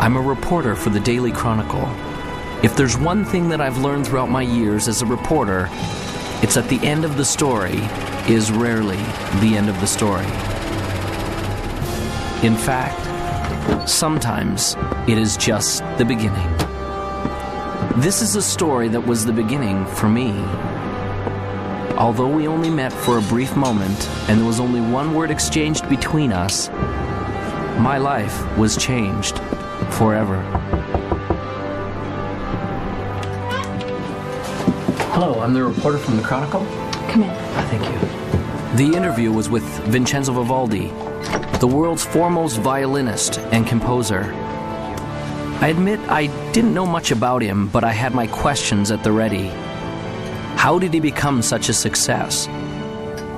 I'm a reporter for the Daily Chronicle. If there's one thing that I've learned throughout my years as a reporter, it's that the end of the story is rarely the end of the story. In fact, sometimes it is just the beginning. This is a story that was the beginning for me. Although we only met for a brief moment and there was only one word exchanged between us, my life was changed forever. Hello, I'm the reporter from the Chronicle. Come in. Thank you. The interview was with Vincenzo Vivaldi, the world's foremost violinist and composer. I admit I didn't know much about him, but I had my questions at the ready. How did he become such a success?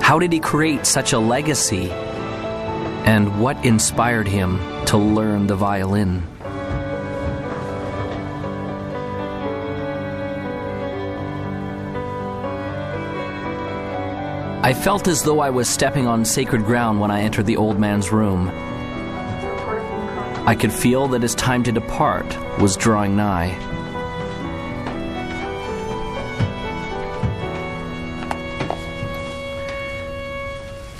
How did he create such a legacy? And what inspired him to learn the violin? I felt as though I was stepping on sacred ground when I entered the old man's room. I could feel that his time to depart was drawing nigh.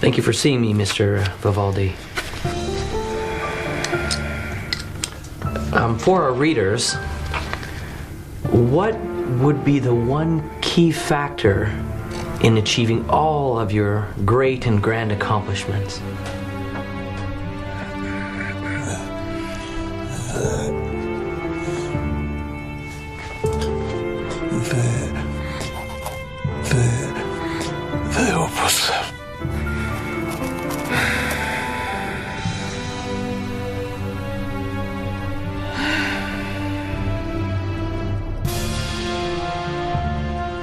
Thank you for seeing me, Mr. Vivaldi. For our readers, what would be the one key factor in achieving all of your great and grand accomplishments? The opus.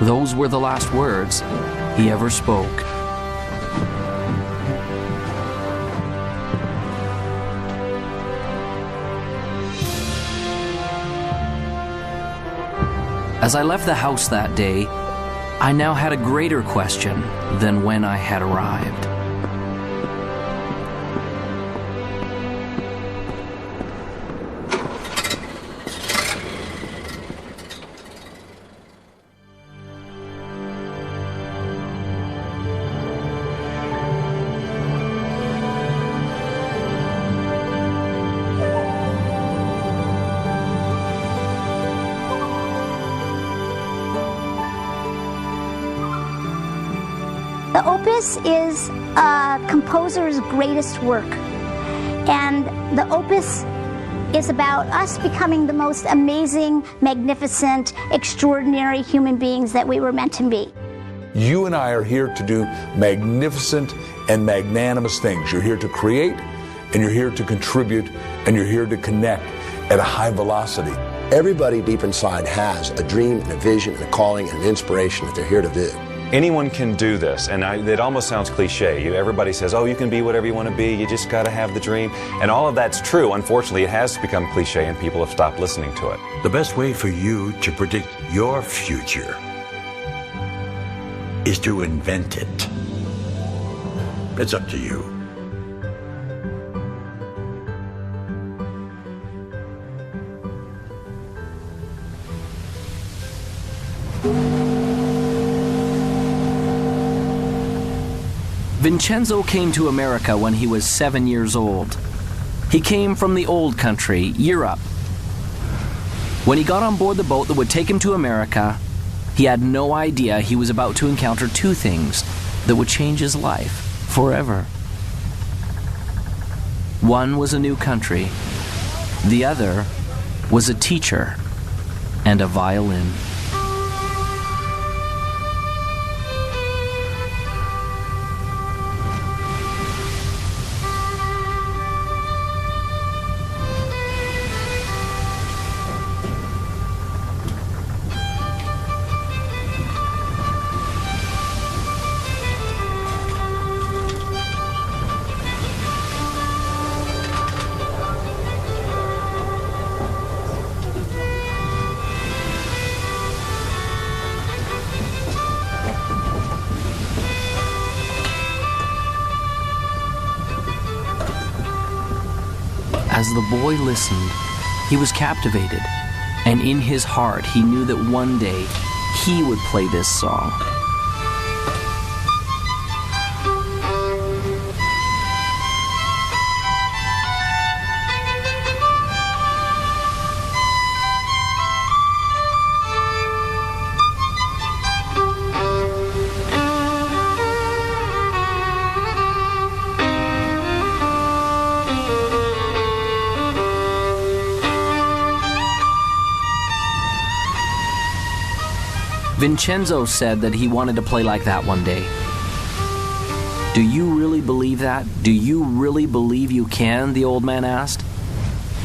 Those were the last words he ever spoke. As I left the house that day, I now had a greater question than when I had arrived. The opus is a composer's greatest work, and the opus is about us becoming the most amazing, magnificent, extraordinary human beings that we were meant to be. You and I are here to do magnificent and magnanimous things. You're here to create, and you're here to contribute, and you're here to connect at a high velocity. Everybody deep inside has a dream and a vision and a calling and an inspiration that they're here to do. Anyone can do this, and it almost sounds cliche. Everybody says, oh, you can be whatever you want to be, you just got to have the dream. And all of that's true. Unfortunately, it has become cliche and people have stopped listening to it. The best way for you to predict your future is to invent it. It's up to you. Vincenzo came to America when he was 7 years old. He came from the old country, Europe. When he got on board the boat that would take him to America, he had no idea he was about to encounter two things that would change his life forever. One was a new country. The other was a teacher and a violin. As the boy listened, He was captivated, and in his heart he knew that one day he would play this song. Vincenzo said that he wanted to play like that one day. Do you really believe that? Do you really believe you can? The old man asked.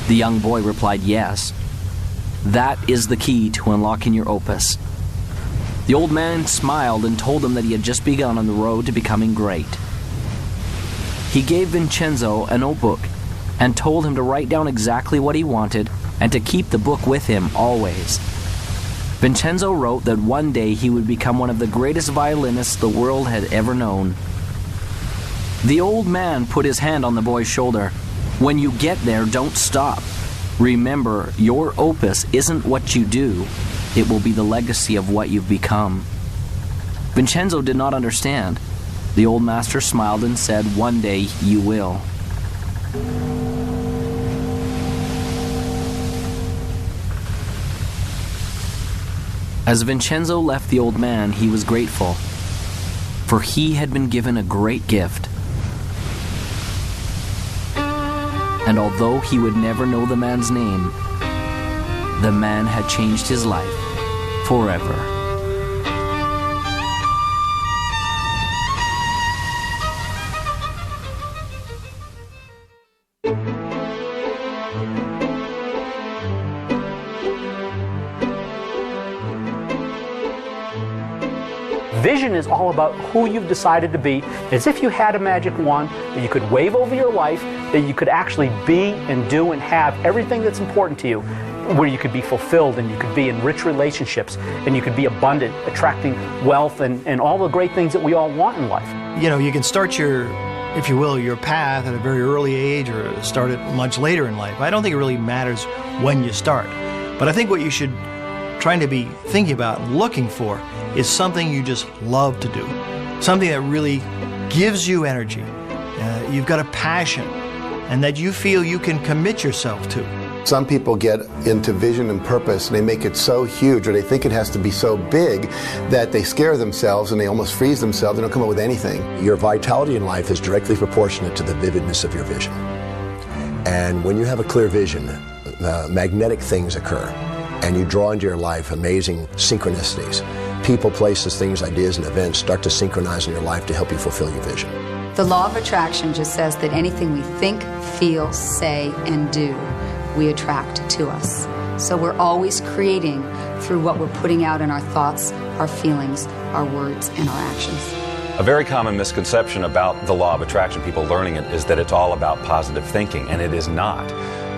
The young boy replied, yes. That is the key to unlocking your opus. The old man smiled and told him that he had just begun on the road to becoming great. He gave Vincenzo a notebook and told him to write down exactly what he wanted and to keep the book with him always. Vincenzo wrote that one day he would become one of the greatest violinists the world had ever known. The old man put his hand on the boy's shoulder. When you get there, don't stop. Remember, your opus isn't what you do. It will be the legacy of what you've become. Vincenzo did not understand. The old master smiled and said, one day you will. As Vincenzo left the old man, he was grateful, for he had been given a great gift. And although he would never know the man's name, the man had changed his life forever. Vision is all about who you've decided to be. As if you had a magic wand that you could wave over your life, that you could actually be and do and have everything that's important to you, where you could be fulfilled and you could be in rich relationships and you could be abundant, attracting wealth and all the great things that we all want in life. You know, you can start your, if you will, your path at a very early age or start it much later in life. I don't think it really matters when you start. But I think what you should trying to be thinking about and looking for is something you just love to do. Something that really gives you energy. You've got a passion and that you feel you can commit yourself to. Some people get into vision and purpose and they make it so huge, or they think it has to be so big that they scare themselves and they almost freeze themselves. They don't come up with anything. Your vitality in life is directly proportionate to the vividness of your vision. And when you have a clear vision, magnetic things occur and you draw into your life amazing synchronicities. People, places, things, ideas, and events start to synchronize in your life to help you fulfill your vision. The law of attraction just says that anything we think, feel, say, and do, we attract to us. So we're always creating through what we're putting out in our thoughts, our feelings, our words, and our actions. A very common misconception about the law of attraction, people learning it, is that it's all about positive thinking, and it is not.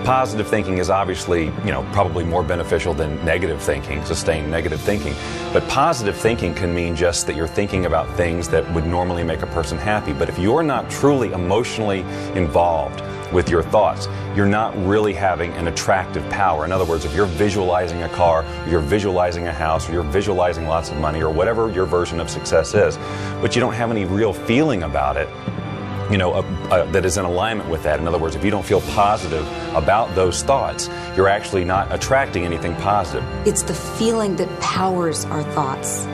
Positive thinking is obviously, probably more beneficial than negative thinking, sustained negative thinking. But positive thinking can mean just that you're thinking about things that would normally make a person happy. But if you're not truly emotionally involved with your thoughts, you're not really having an attractive power. In other words, if you're visualizing a car, or you're visualizing a house, or you're visualizing lots of money, or whatever your version of success is, but you don't have any real feeling about it, that is in alignment with that. In other words, if you don't feel positive about those thoughts, you're actually not attracting anything positive. It's the feeling that powers our thoughts.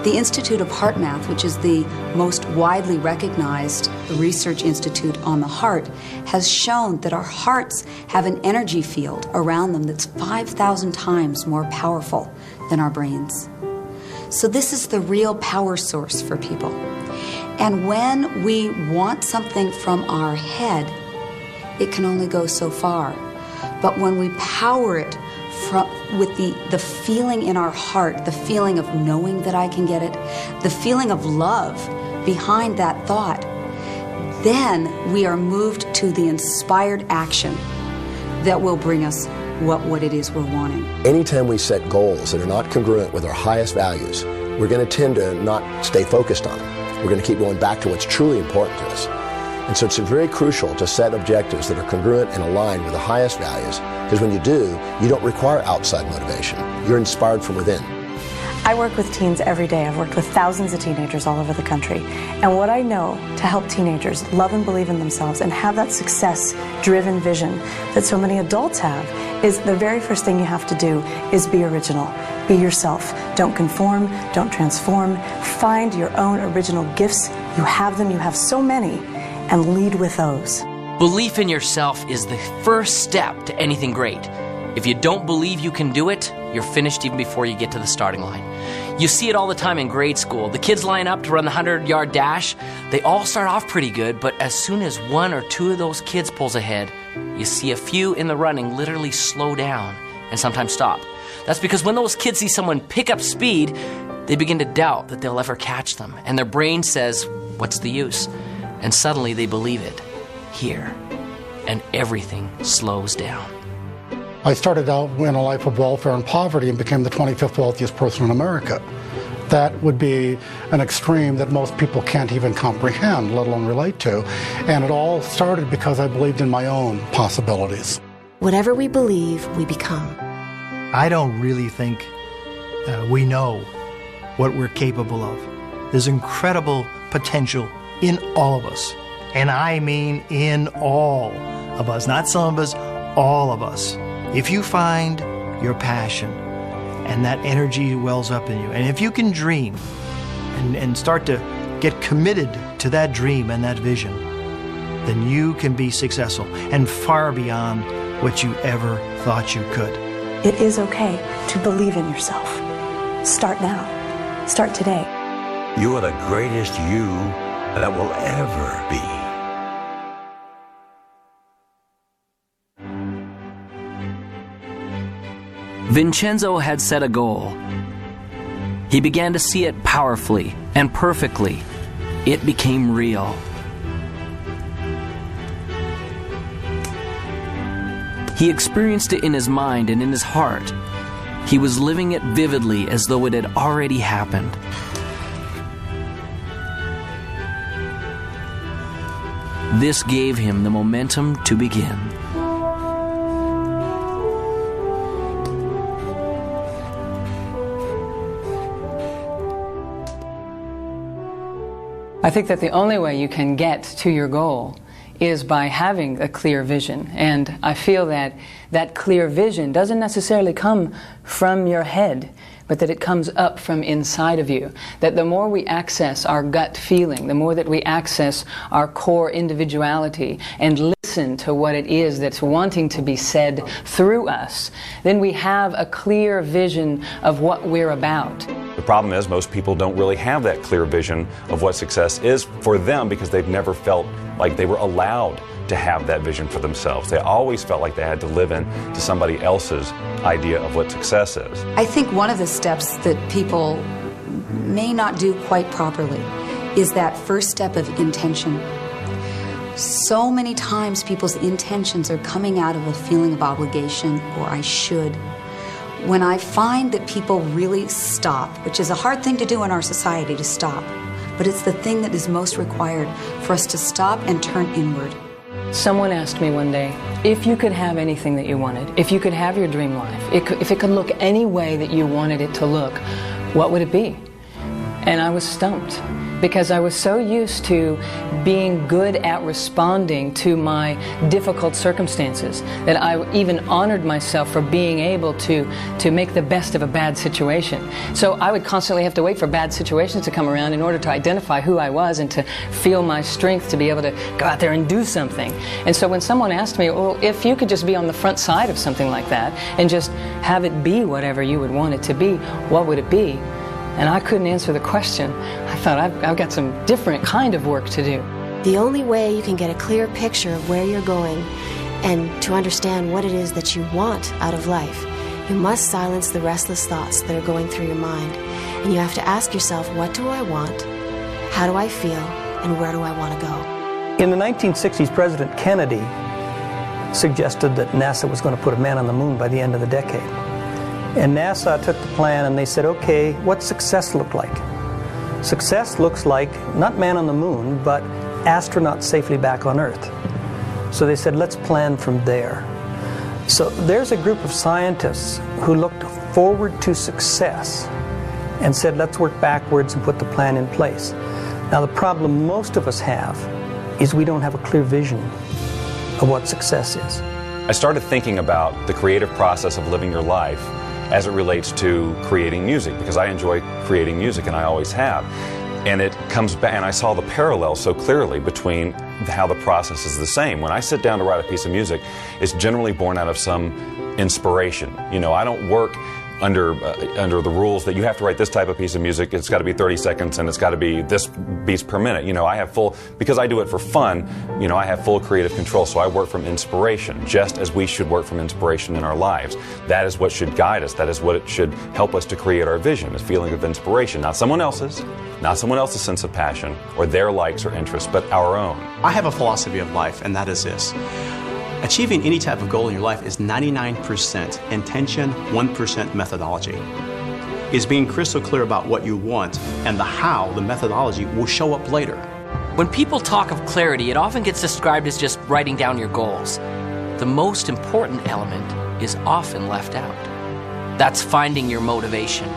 The Institute of Heart Math, which is the most widely recognized research institute on the heart, has shown that our hearts have an energy field around them that's 5,000 times more powerful than our brains. So this is the real power source for people. And when we want something from our head, it can only go so far. But when we power it with the feeling in our heart, the feeling of knowing that I can get it, the feeling of love behind that thought, then we are moved to the inspired action that will bring us what it is we're wanting. Anytime we set goals that are not congruent with our highest values, we're going to tend to not stay focused on them. We're going to keep going back to what's truly important to us. And so it's very crucial to set objectives that are congruent and aligned with the highest values, because when you do, you don't require outside motivation. You're inspired from within. I work with teens every day. I've worked with thousands of teenagers all over the country. And what I know to help teenagers love and believe in themselves and have that success-driven vision that so many adults have is the very first thing you have to do is be original. Be yourself. Don't conform. Don't transform. Find your own original gifts. You have them. You have so many. And lead with those. Belief in yourself is the first step to anything great. If you don't believe you can do it, you're finished even before you get to the starting line. You see it all the time in grade school. The kids line up to run the 100-yard dash. They all start off pretty good, but as soon as one or two of those kids pulls ahead, you see a few in the running literally slow down and sometimes stop. That's because when those kids see someone pick up speed, they begin to doubt that they'll ever catch them. And their brain says, what's the use? And suddenly they believe it. Here. And everything slows down. I started out in a life of welfare and poverty and became the 25th wealthiest person in America. That would be an extreme that most people can't even comprehend, let alone relate to. And it all started because I believed in my own possibilities. Whatever we believe, we become. I don't really think we know what we're capable of. There's incredible potential in all of us. And I mean in all of us, not some of us, all of us. If you find your passion and that energy wells up in you, and if you can dream and start to get committed to that dream and that vision, then you can be successful and far beyond what you ever thought you could. It is okay to believe in yourself. Start now. Start today. You are the greatest you that will ever be. Vincenzo had set a goal. He began to see it powerfully and perfectly. It became real. He experienced it in his mind and in his heart. He was living it vividly as though it had already happened. This gave him the momentum to begin. I think that the only way you can get to your goal is by having a clear vision. And I feel that that clear vision doesn't necessarily come from your head, but that it comes up from inside of you. That the more we access our gut feeling, the more that we access our core individuality and listen to what it is that's wanting to be said through us, then we have a clear vision of what we're about. The problem is most people don't really have that clear vision of what success is for them because they've never felt like they were allowed to have that vision for themselves. They always felt like they had to live in to somebody else's idea of what success is. I think one of the steps that people may not do quite properly is that first step of intention. So many times people's intentions are coming out of a feeling of obligation or I should. When I find that people really stop, which is a hard thing to do in our society, to stop, but it's the thing that is most required for us to stop and turn inward. Someone asked me one day, if you could have anything that you wanted, if you could have your dream life, if it could look any way that you wanted it to look, what would it be? And I was stumped, because I was so used to being good at responding to my difficult circumstances that I even honored myself for being able to make the best of a bad situation. So I would constantly have to wait for bad situations to come around in order to identify who I was and to feel my strength to be able to go out there and do something. And so when someone asked me, well, if you could just be on the front side of something like that and just have it be whatever you would want it to be, what would it be? And I couldn't answer the question. I thought, I've got some different kind of work to do. The only way you can get a clear picture of where you're going and to understand what it is that you want out of life, you must silence the restless thoughts that are going through your mind. And you have to ask yourself, what do I want? How do I feel? And where do I want to go? In the 1960s, President Kennedy suggested that NASA was going to put a man on the moon by the end of the decade. And NASA took the plan and they said, okay, what's success look like? Success looks like not man on the moon, but astronauts safely back on Earth. So they said, let's plan from there. So there's a group of scientists who looked forward to success and said, let's work backwards and put the plan in place. Now the problem most of us have is we don't have a clear vision of what success is. I started thinking about the creative process of living your life as it relates to creating music, because I enjoy creating music and I always have. And it comes back, and I saw the parallel so clearly between how the process is the same. When I sit down to write a piece of music, it's generally born out of some inspiration. You know, I don't work under the rules that you have to write this type of piece of music, it's got to be 30 seconds and it's got to be this beats per minute. You know, I have because I do it for fun, you know, I have full creative control, so I work from inspiration, just as we should work from inspiration in our lives. That is what should guide us. That is what it should help us to create our vision, a feeling of inspiration, not someone else's sense of passion or their likes or interests, but our own. I have a philosophy of life, and that is this. Achieving any type of goal in your life is 99% intention, 1% methodology. It's being crystal clear about what you want, and the how, the methodology, will show up later. When people talk of clarity, it often gets described as just writing down your goals. The most important element is often left out. That's finding your motivation.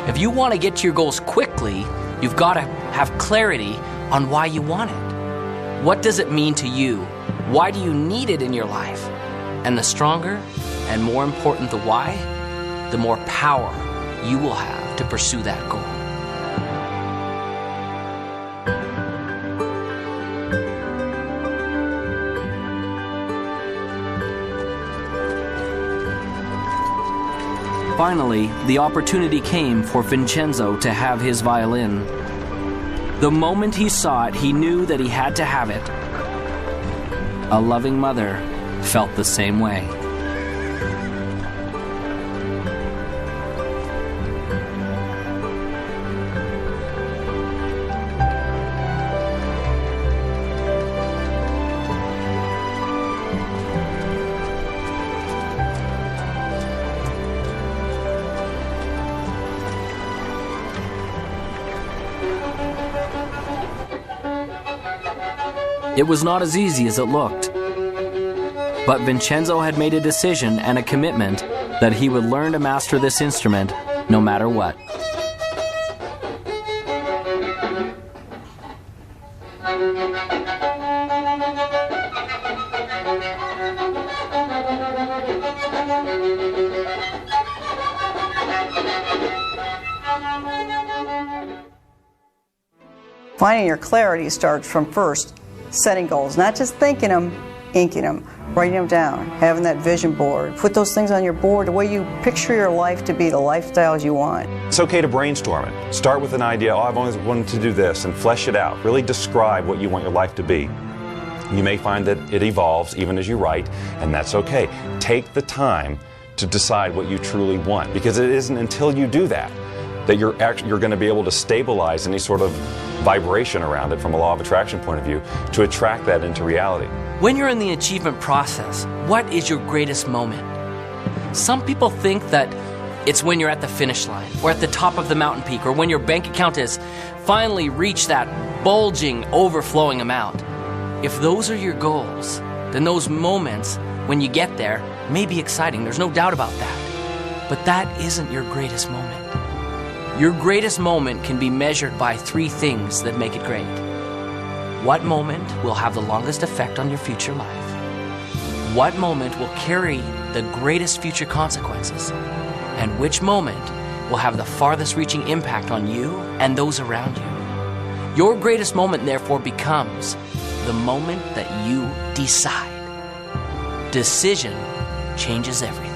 If you want to get to your goals quickly, you've got to have clarity on why you want it. What does it mean to you? Why do you need it in your life? And the stronger and more important the why, the more power you will have to pursue that goal. Finally, the opportunity came for Vincenzo to have his violin. The moment he saw it, he knew that he had to have it. A loving mother felt the same way. It was not as easy as it looked. But Vincenzo had made a decision and a commitment that he would learn to master this instrument no matter what. Finding your clarity starts from first setting goals, not just thinking them, inking them, writing them down, having that vision board. Put those things on your board the way you picture your life to be, the lifestyles you want. It's okay to brainstorm it. Start with an idea, I've always wanted to do this, and flesh it out. Really describe what you want your life to be. You may find that it evolves even as you write, and that's okay. Take the time to decide what you truly want, because it isn't until you do that you're going to be able to stabilize any sort of vibration around it from a law of attraction point of view to attract that into reality. When you're in the achievement process, what is your greatest moment? Some people think that it's when you're at the finish line or at the top of the mountain peak or when your bank account has finally reached that bulging, overflowing amount. If those are your goals, then those moments when you get there may be exciting. There's no doubt about that. But that isn't your greatest moment. Your greatest moment can be measured by 3 things that make it great. What moment will have the longest effect on your future life? What moment will carry the greatest future consequences? And which moment will have the farthest reaching impact on you and those around you? Your greatest moment, therefore, becomes the moment that you decide. Decision changes everything.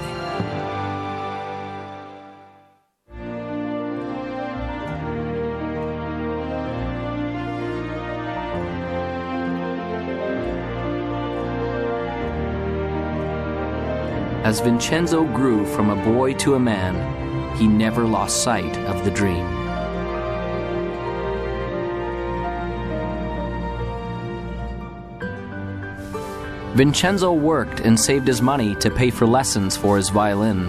As Vincenzo grew from a boy to a man, he never lost sight of the dream. Vincenzo worked and saved his money to pay for lessons for his violin.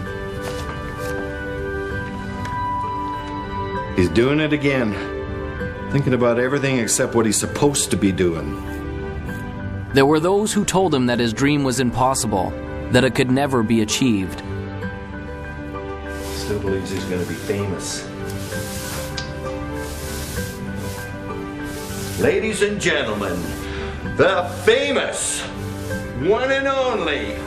He's doing it again. Thinking about everything except what he's supposed to be doing. There were those who told him that his dream was impossible, that it could never be achieved. Still believes he's going to be famous. Ladies and gentlemen, the famous, one and only,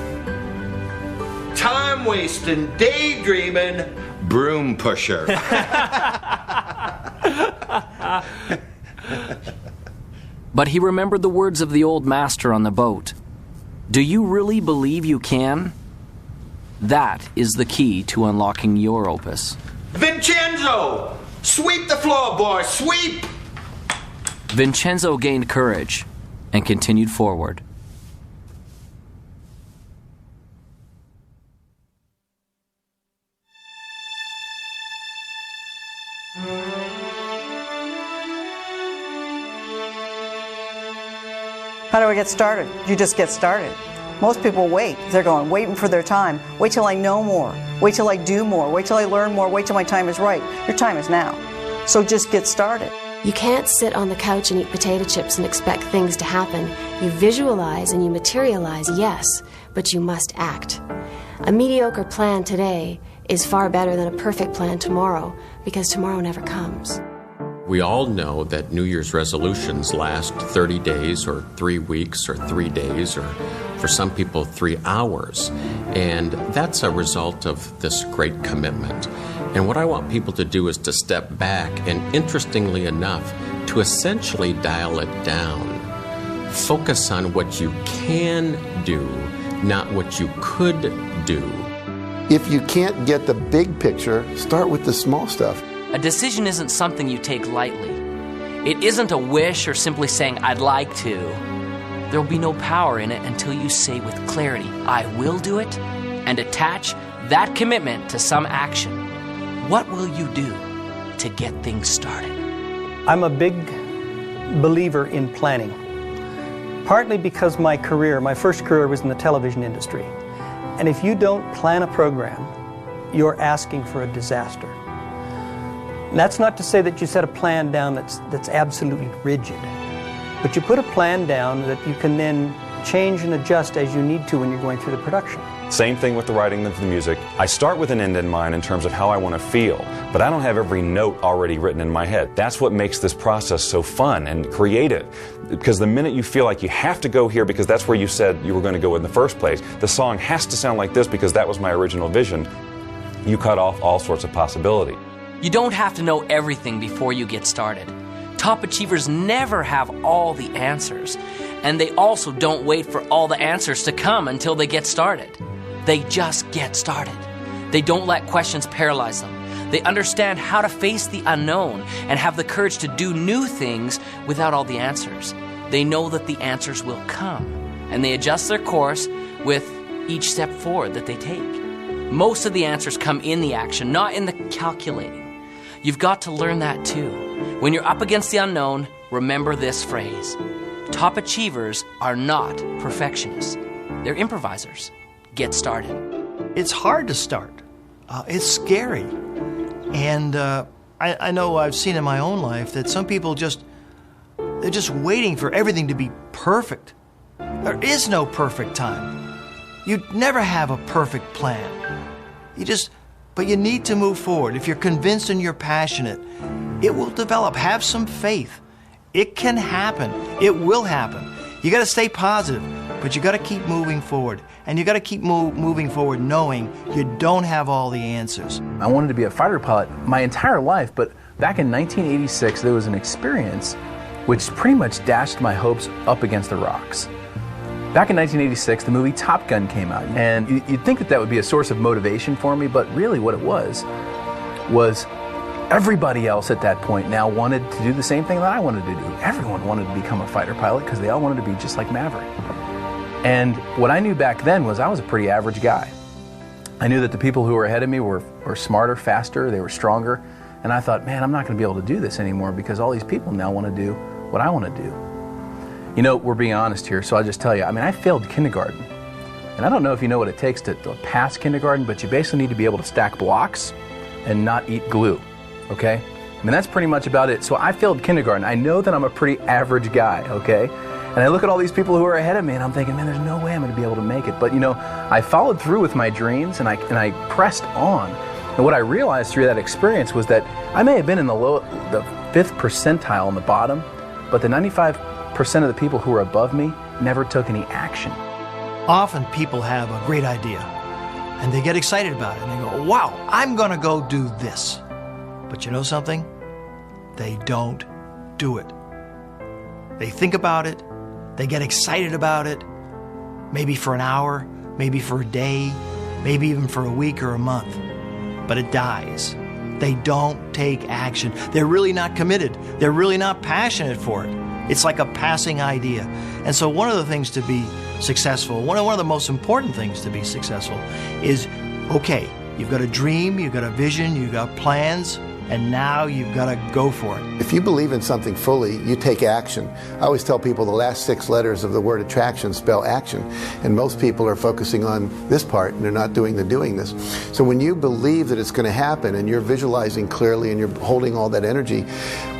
time-wasting, daydreaming, broom pusher. But he remembered the words of the old master on the boat. Do you really believe you can? That is the key to unlocking your opus. Vincenzo! Sweep the floor, boy, sweep! Vincenzo gained courage and continued forward. How do I get started? You just get started. Most people wait. They're waiting for their time. Wait till I know more. Wait till I do more. Wait till I learn more. Wait till my time is right. Your time is now. So just get started. You can't sit on the couch and eat potato chips and expect things to happen. You visualize and you materialize, yes, but you must act. A mediocre plan today is far better than a perfect plan tomorrow, because tomorrow never comes. We all know that New Year's resolutions last 30 days or 3 weeks or 3 days or for some people 3 hours. And that's a result of this great commitment. And what I want people to do is to step back and, interestingly enough, to essentially dial it down. Focus on what you can do, not what you could do. If you can't get the big picture, start with the small stuff. A decision isn't something you take lightly. It isn't a wish or simply saying, I'd like to. There will be no power in it until you say with clarity, I will do it, and attach that commitment to some action. What will you do to get things started? I'm a big believer in planning. Partly because my first career was in the television industry. And if you don't plan a program, you're asking for a disaster. And that's not to say that you set a plan down that's absolutely rigid. But you put a plan down that you can then change and adjust as you need to when you're going through the production. Same thing with the writing of the music. I start with an end in mind in terms of how I want to feel, but I don't have every note already written in my head. That's what makes this process so fun and creative. Because the minute you feel like you have to go here because that's where you said you were going to go in the first place, the song has to sound like this because that was my original vision, you cut off all sorts of possibility. You don't have to know everything before you get started. Top achievers never have all the answers, and they also don't wait for all the answers to come until they get started. They just get started. They don't let questions paralyze them. They understand how to face the unknown and have the courage to do new things without all the answers. They know that the answers will come, and they adjust their course with each step forward that they take. Most of the answers come in the action, not in the calculating. You've got to learn that too. When you're up against the unknown, remember this phrase. Top achievers are not perfectionists. They're improvisers. Get started. It's hard to start. It's scary. And I know I've seen in my own life that some people they're just waiting for everything to be perfect. There is no perfect time. You never have a perfect plan. But you need to move forward. If you're convinced and you're passionate, it will develop. Have some faith. It can happen. It will happen. You got to stay positive, but you got to keep moving forward. And you got to keep moving forward knowing you don't have all the answers. I wanted to be a fighter pilot my entire life, but back in 1986, there was an experience which pretty much dashed my hopes up against the rocks. Back in 1986, the movie Top Gun came out, and you'd think that would be a source of motivation for me, but really what it was everybody else at that point now wanted to do the same thing that I wanted to do. Everyone wanted to become a fighter pilot because they all wanted to be just like Maverick. And what I knew back then was I was a pretty average guy. I knew that the people who were ahead of me were smarter, faster, they were stronger, and I thought, man, I'm not going to be able to do this anymore because all these people now want to do what I want to do. You know, we're being honest here, so I'll just tell you, I failed kindergarten. And I don't know if you know what it takes to pass kindergarten, but you basically need to be able to stack blocks and not eat glue, okay? That's pretty much about it. So I failed kindergarten. I know that I'm a pretty average guy, okay? And I look at all these people who are ahead of me and I'm thinking, man, there's no way I'm going to be able to make it. But I followed through with my dreams and I pressed on. And what I realized through that experience was that I may have been in the 5th percentile on the bottom, but the 95% of the people who were above me never took any action. Often people have a great idea and they get excited about it and they go, wow, I'm going to go do this. But you know something? They don't do it. They think about it, they get excited about it, maybe for an hour, maybe for a day, maybe even for a week or a month, but it dies. They don't take action. They're really not committed. They're really not passionate for it. It's like a passing idea. And so one of the things to be successful, one of the most important things to be successful is, okay, you've got a dream, you've got a vision, you've got plans, and now you've got to go for it. If you believe in something fully, you take action. I always tell people the last 6 letters of the word attraction spell action. And most people are focusing on this part and they're not doing the doing this. So when you believe that it's going to happen and you're visualizing clearly and you're holding all that energy,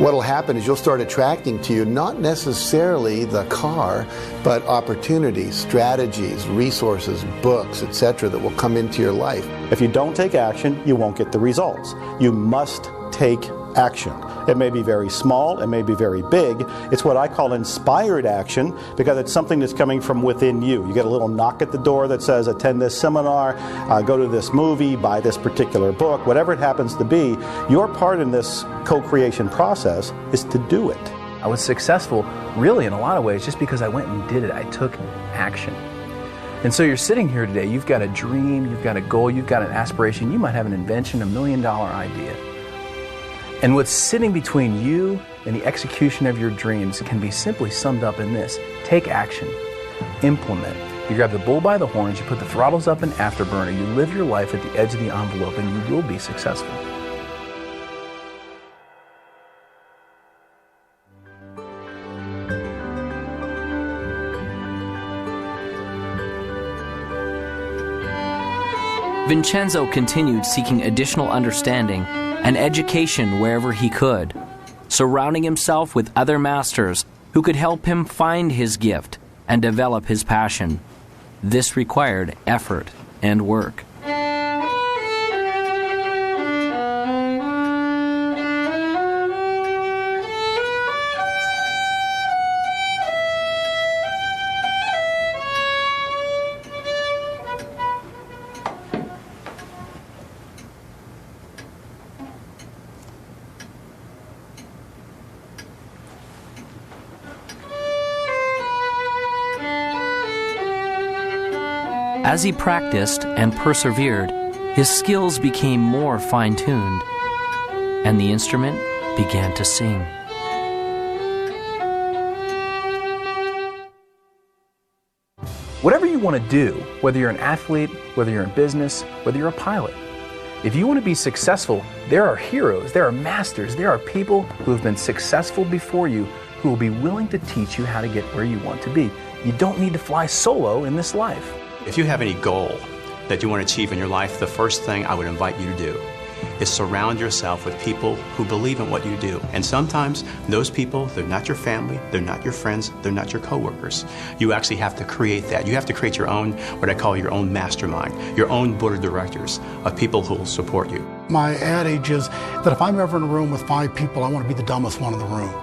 what will happen is you'll start attracting to you not necessarily the car, but opportunities, strategies, resources, books, etc. that will come into your life. If you don't take action, you won't get the results. You must take action. It may be very small, it may be very big. It's what I call inspired action because it's something that's coming from within you. You get a little knock at the door that says, attend this seminar, go to this movie, buy this particular book, whatever it happens to be. Your part in this co-creation process is to do it. I was successful really in a lot of ways just because I went and did it. I took action. And so you're sitting here today, you've got a dream, you've got a goal, you've got an aspiration, you might have an invention, $1 million idea. And what's sitting between you and the execution of your dreams can be simply summed up in this: take action, implement. You grab the bull by the horns, you put the throttles up in afterburner, you live your life at the edge of the envelope, and you will be successful. Vincenzo continued seeking additional understanding and education wherever he could, surrounding himself with other masters who could help him find his gift and develop his passion. This required effort and work. As he practiced and persevered, his skills became more fine-tuned, and the instrument began to sing. Whatever you want to do, whether you're an athlete, whether you're in business, whether you're a pilot, if you want to be successful, there are heroes, there are masters, there are people who have been successful before you who will be willing to teach you how to get where you want to be. You don't need to fly solo in this life. If you have any goal that you want to achieve in your life, the first thing I would invite you to do is surround yourself with people who believe in what you do. And sometimes those people, they're not your family, they're not your friends, they're not your coworkers. You actually have to create that. You have to create your own, what I call your own mastermind, your own board of directors of people who will support you. My adage is that if I'm ever in a room with 5 people, I want to be the dumbest one in the room.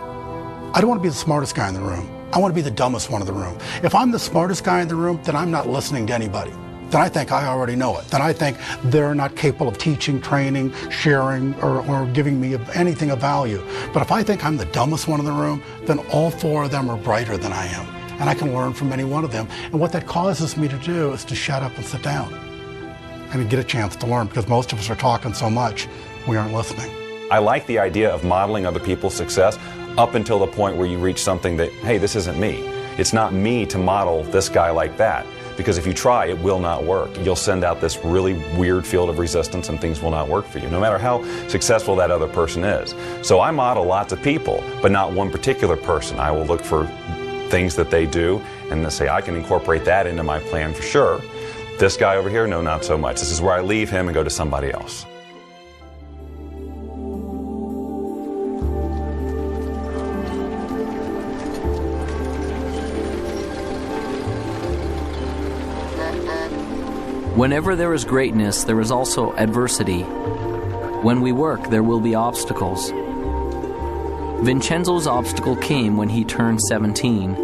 I don't want to be the smartest guy in the room. I want to be the dumbest one in the room. If I'm the smartest guy in the room, then I'm not listening to anybody. Then I think I already know it. Then I think they're not capable of teaching, training, sharing, or giving me anything of value. But if I think I'm the dumbest one in the room, then all 4 of them are brighter than I am. And I can learn from any one of them. And what that causes me to do is to shut up and sit down and get a chance to learn, because most of us are talking so much, we aren't listening. I like the idea of modeling other people's success up until the point where you reach something that, hey, this isn't me. It's not me to model this guy like that. Because if you try, it will not work. You'll send out this really weird field of resistance and things will not work for you, no matter how successful that other person is. So I model lots of people, but not one particular person. I will look for things that they do and then say, I can incorporate that into my plan for sure. This guy over here, no, not so much. This is where I leave him and go to somebody else. Whenever there is greatness, there is also adversity. When we work, there will be obstacles. Vincenzo's obstacle came when he turned 17.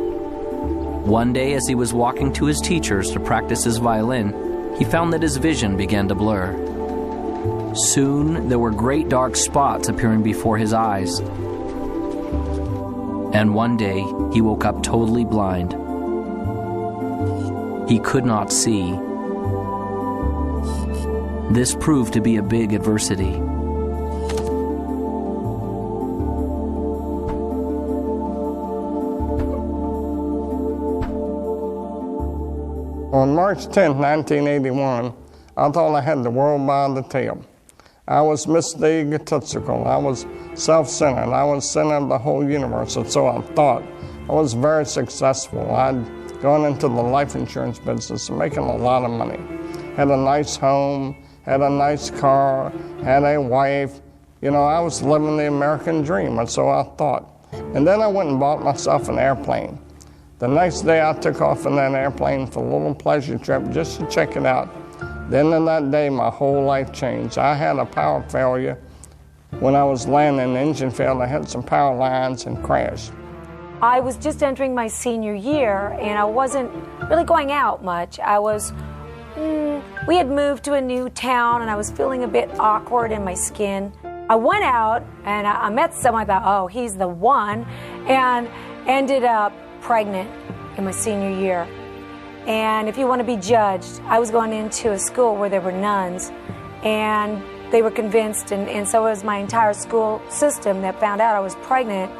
One day, as he was walking to his teacher's to practice his violin, he found that his vision began to blur. Soon, there were great dark spots appearing before his eyes. And one day, he woke up totally blind. He could not see. This proved to be a big adversity. On March 10, 1981, I thought I had the world by the tail. I was Mr. Egotistical. I was self-centered. I was center of the whole universe, and so I thought. I was very successful. I'd gone into the life insurance business, making a lot of money. Had a nice home, had a nice car, had a wife. You know, I was living the American dream, and so I thought. And then I went and bought myself an airplane. The next day I took off in that airplane for a little pleasure trip just to check it out. Then in that day, my whole life changed. I had a power failure. When I was landing, the engine failed. I had some power lines and crashed. I was just entering my senior year, and I wasn't really going out much. We had moved to a new town, and I was feeling a bit awkward in my skin. I went out, and I met someone. I thought, oh, he's the one, and ended up pregnant in my senior year. And if you want to be judged, I was going into a school where there were nuns, and they were convinced, and so was my entire school system, that found out I was pregnant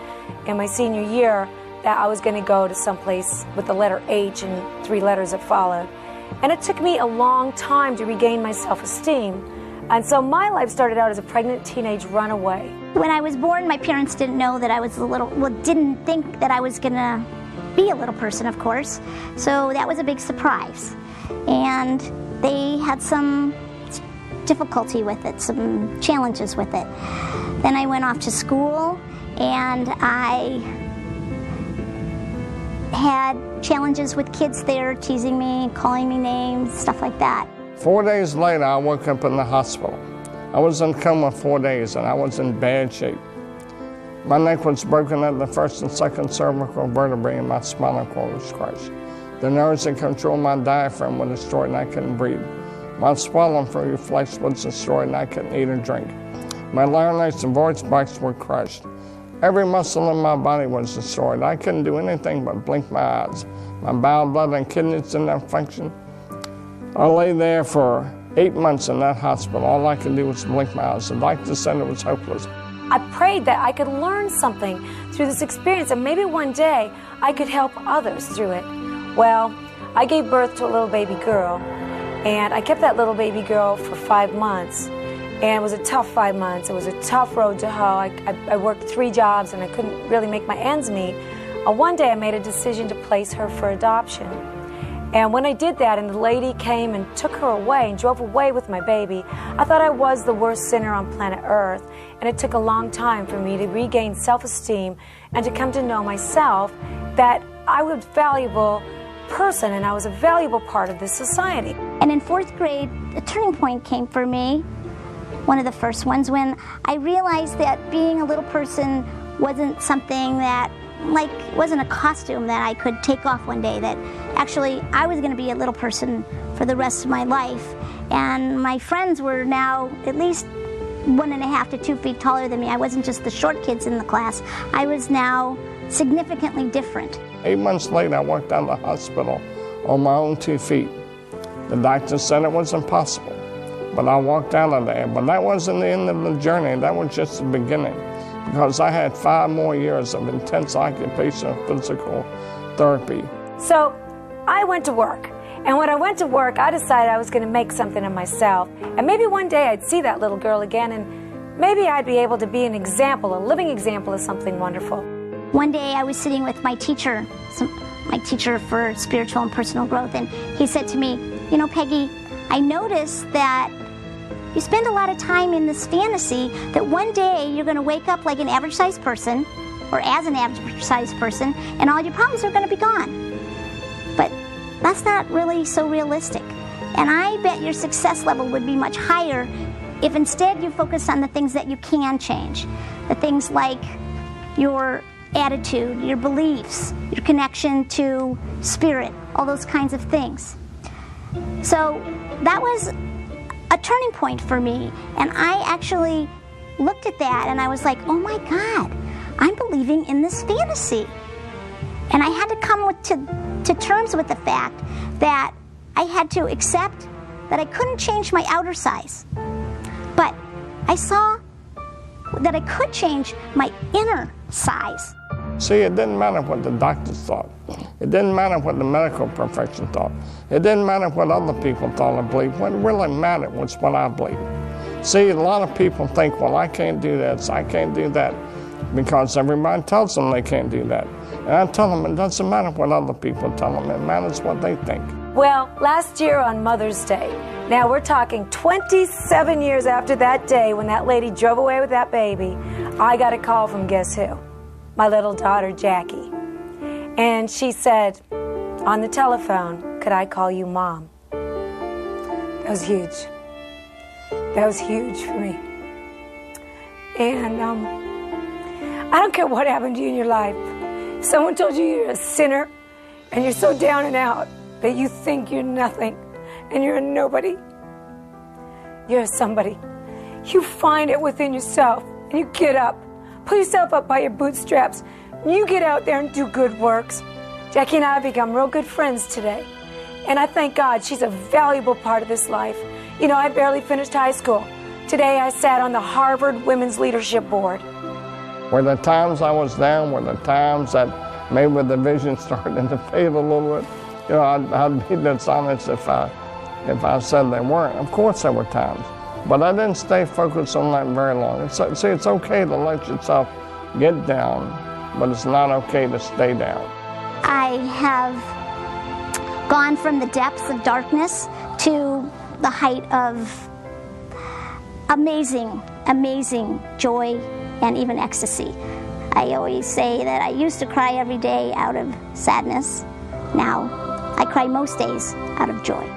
in my senior year, that I was going to go to someplace with the letter H and 3 letters that followed. And it took me a long time to regain my self-esteem. And so my life started out as a pregnant teenage runaway. When I was born, my parents didn't know that I was didn't think that I was going to be a little person, of course. So that was a big surprise. And they had some difficulty with it, some challenges with it. Then I went off to school, and I had challenges with kids there, teasing me, calling me names, stuff like that. 4 days later, I woke up in the hospital. I was in coma 4 days, and I was in bad shape. My neck was broken at the first and second cervical vertebrae, and my spinal cord was crushed. The nerves that control my diaphragm were destroyed, and I couldn't breathe. My swallowing through flesh was destroyed, and I couldn't eat or drink. My larynx and voice box were crushed. Every muscle in my body was destroyed. I couldn't do anything but blink my eyes. My bowel, blood, and kidneys didn't have function. I lay there for 8 months in that hospital. All I could do was blink my eyes. The doctor said it was hopeless. I prayed that I could learn something through this experience, and maybe one day I could help others through it. Well, I gave birth to a little baby girl, and I kept that little baby girl for 5 months. And it was a tough 5 months. It was a tough road to hoe. I worked 3 jobs, and I couldn't really make my ends meet. One day I made a decision to place her for adoption. And when I did that, and the lady came and took her away and drove away with my baby, I thought I was the worst sinner on planet Earth. And it took a long time for me to regain self-esteem and to come to know myself, that I was a valuable person and I was a valuable part of this society. And in 4th grade, a turning point came for me, one of the first ones, when I realized that being a little person wasn't something that, wasn't a costume that I could take off one day, that actually I was going to be a little person for the rest of my life. And my friends were now at least 1.5 to 2 feet taller than me. I wasn't just the short kids in the class. I was now significantly different. 8 months later, I walked out of the hospital on my own 2 feet. The doctor said it was impossible, but I walked out of there. But that wasn't the end of the journey. That was just the beginning, because I had 5 more years of intense occupational physical therapy. So I went to work. And when I went to work, I decided I was going to make something of myself. And maybe one day I'd see that little girl again, and maybe I'd be able to be an example, a living example of something wonderful. One day I was sitting with my teacher for spiritual and personal growth, and he said to me, you know, Peggy, I noticed that you spend a lot of time in this fantasy that one day you're going to wake up like an average-sized person, or as an average-sized person, and all your problems are going to be gone. But that's not really so realistic. And I bet your success level would be much higher if instead you focus on the things that you can change. The things like your attitude, your beliefs, your connection to spirit, all those kinds of things. So that was a turning point for me. And I actually looked at that and I was like, oh my God, I'm believing in this fantasy. And I had to come to terms with the fact that I had to accept that I couldn't change my outer size. But I saw that I could change my inner size. See, it didn't matter what the doctors thought. It didn't matter what the medical profession thought. It didn't matter what other people thought or believed. What really mattered was what I believed. See, a lot of people think, well, I can't do this, I can't do that, because everybody tells them they can't do that. And I tell them it doesn't matter what other people tell them, it matters what they think. Well, last year on Mother's Day, now we're talking 27 years after that day when that lady drove away with that baby, I got a call from guess who? My little daughter, Jackie. And she said on the telephone, could I call you Mom? That was huge. That was huge for me. And I don't care what happened to you in your life. If someone told you you're a sinner and you're so down and out that you think you're nothing and you're a nobody, you're somebody. You find it within yourself and you get up. Pull yourself up by your bootstraps. You get out there and do good works. Jackie and I have become real good friends today. And I thank God she's a valuable part of this life. You know, I barely finished high school. Today I sat on the Harvard Women's Leadership Board. Were the times I was down, were the times that maybe the vision started to fade a little bit. You know, I'd be dishonest if I said they weren't. Of course there were times. But I didn't stay focused on that very long. See, it's okay to let yourself get down, but it's not okay to stay down. I have gone from the depths of darkness to the height of amazing, amazing joy and even ecstasy. I always say that I used to cry every day out of sadness. Now, I cry most days out of joy.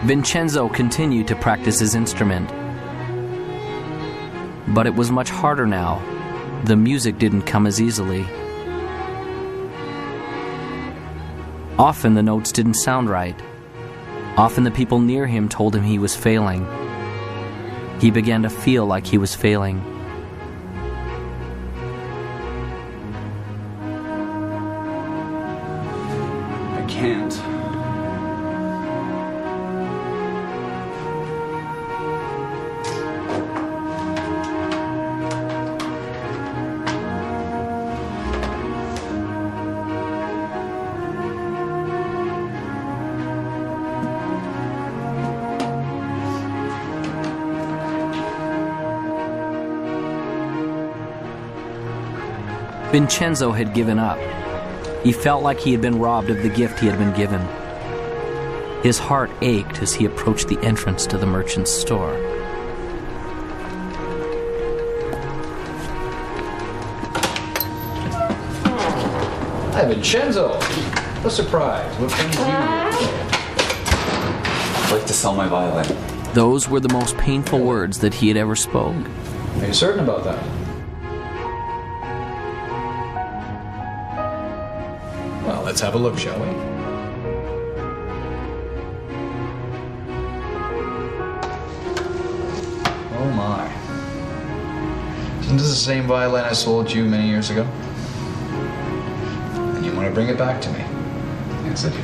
Vincenzo continued to practice his instrument. But it was much harder now. The music didn't come as easily. Often the notes didn't sound right. Often the people near him told him he was failing. He began to feel like he was failing. I can't. Vincenzo had given up. He felt like he had been robbed of the gift he had been given. His heart ached as he approached the entrance to the merchant's store. Hi, Vincenzo. A surprise. What brings you here? I'd like to sell my violin. Those were the most painful words that he had ever spoke. Are you certain about that? Well, let's have a look, shall we? Oh my. Isn't this the same violin I sold you many years ago? And you want to bring it back to me? Yes, I do.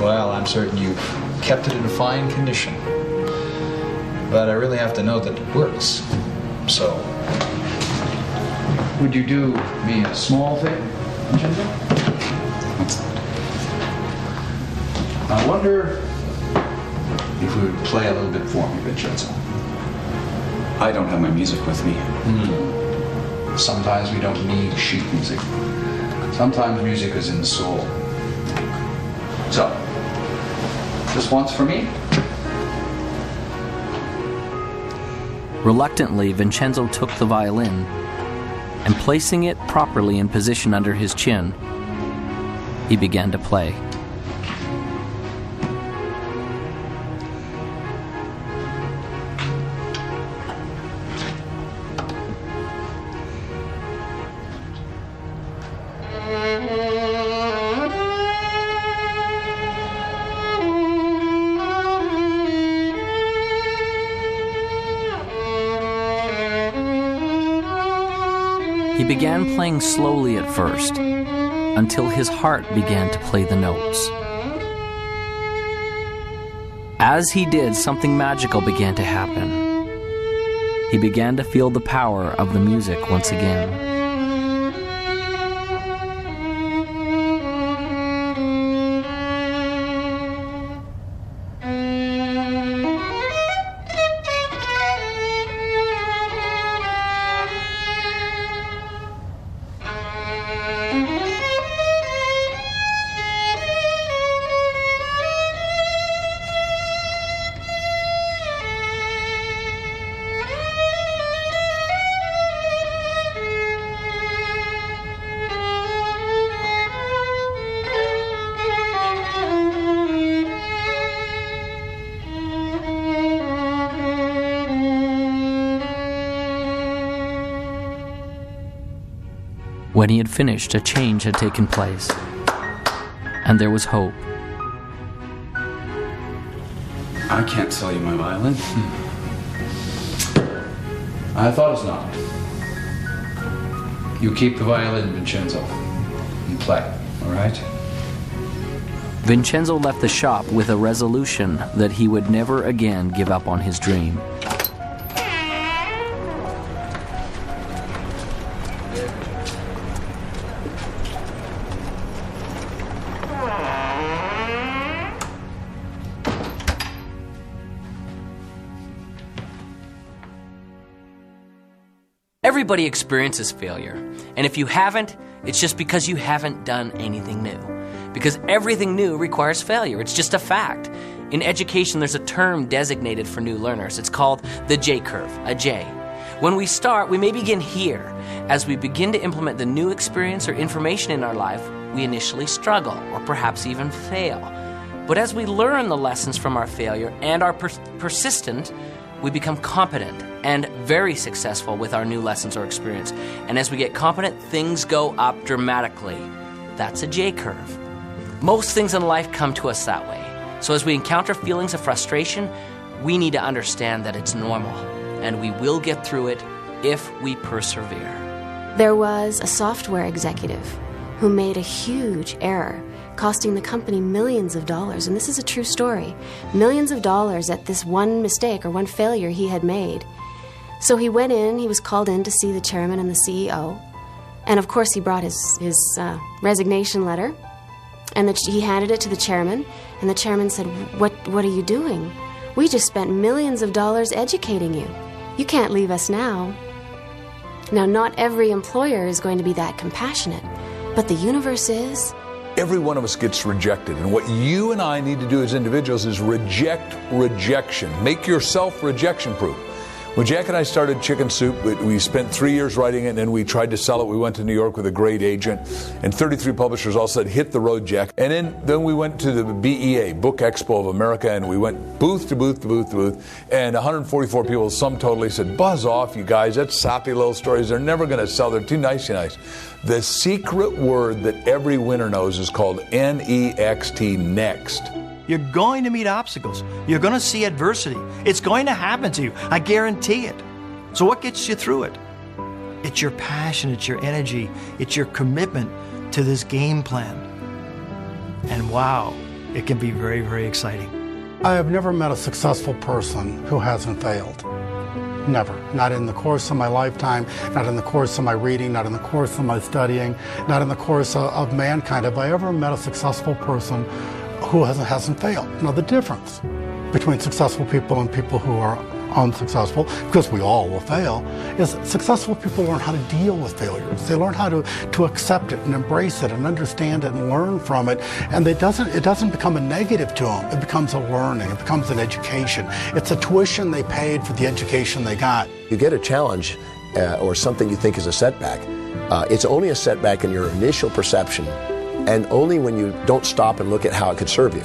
Well, I'm certain you kept it in fine condition. But I really have to know that it works. So, would you do me a small favor, Vincenzo? I wonder if you would play a little bit for me, Vincenzo. I don't have my music with me. Sometimes we don't need sheet music. Sometimes music is in the soul. So, just once for me? Reluctantly, Vincenzo took the violin and, placing it properly in position under his chin, he began to play. He began playing slowly at first, until his heart began to play the notes. As he did, something magical began to happen. He began to feel the power of the music once again. When he had finished, a change had taken place, and there was hope. I can't sell you my violin. I thought as not. You keep the violin, Vincenzo, and play, all right? Vincenzo left the shop with a resolution that he would never again give up on his dream. Everybody experiences failure, and if you haven't, it's just because you haven't done anything new. Because everything new requires failure. It's just a fact. In education, there's a term designated for new learners. It's called the J-curve, a J. When we start, we may begin here. As we begin to implement the new experience or information in our life, we initially struggle, or perhaps even fail. But as we learn the lessons from our failure and are persistent, we become competent and very successful with our new lessons or experience. And as we get competent, things go up dramatically. That's a J-curve. Most things in life come to us that way. So as we encounter feelings of frustration, we need to understand that it's normal, and we will get through it if we persevere. There was a software executive who made a huge error, costing the company millions of dollars, and this is a true story. Millions of dollars at this one mistake or one failure he had made. So he went in, he was called in to see the chairman and the CEO, and of course he brought his resignation letter, and he handed it to the chairman, and the chairman said, what are you doing? We just spent millions of dollars educating you. You can't leave us now. Now, not every employer is going to be that compassionate, but the universe is. Every one of us gets rejected, and what you and I need to do as individuals is reject rejection. Make yourself rejection-proof. When Jack and I started Chicken Soup, we spent 3 years writing it, and then we tried to sell it. We went to New York with a great agent, and 33 publishers all said, hit the road, Jack. And then we went to the BEA, Book Expo of America, and we went booth to booth to booth to booth, and 144 people, sum totally, said, buzz off, you guys, that's sappy little stories. They're never going to sell. They're too nice. The secret word that every winner knows is called NEXT, next. You're going to meet obstacles. You're going to see adversity. It's going to happen to you. I guarantee it. So what gets you through it? It's your passion, it's your energy, it's your commitment to this game plan. And wow, it can be very, very exciting. I have never met a successful person who hasn't failed. Never. Not in the course of my lifetime, not in the course of my reading, not in the course of my studying, not in the course of mankind. Have I ever met a successful person who hasn't failed? Now, the difference between successful people and people who are unsuccessful, because we all will fail, is successful people learn how to deal with failures. They learn how to accept it and embrace it and understand it and learn from it. And it doesn't become a negative to them. It becomes a learning. It becomes an education. It's a tuition they paid for the education they got. You get a challenge or something you think is a setback. It's only a setback in your initial perception, and only when you don't stop and look at how it could serve you.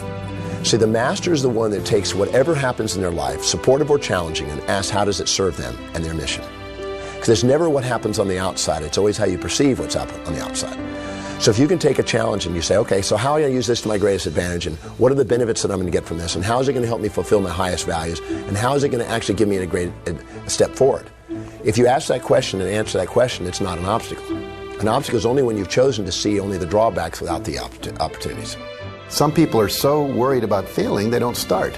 See, the master is the one that takes whatever happens in their life, supportive or challenging, and asks how does it serve them and their mission. Because it's never what happens on the outside, it's always how you perceive what's up on the outside. So if you can take a challenge and you say, okay, so how am I going to use this to my greatest advantage, and what are the benefits that I'm going to get from this, and how is it going to help me fulfill my highest values, and how is it going to actually give me a step forward? If you ask that question and answer that question, it's not an obstacle. An obstacle is only when you've chosen to see only the drawbacks without the opportunities. Some people are so worried about failing, they don't start.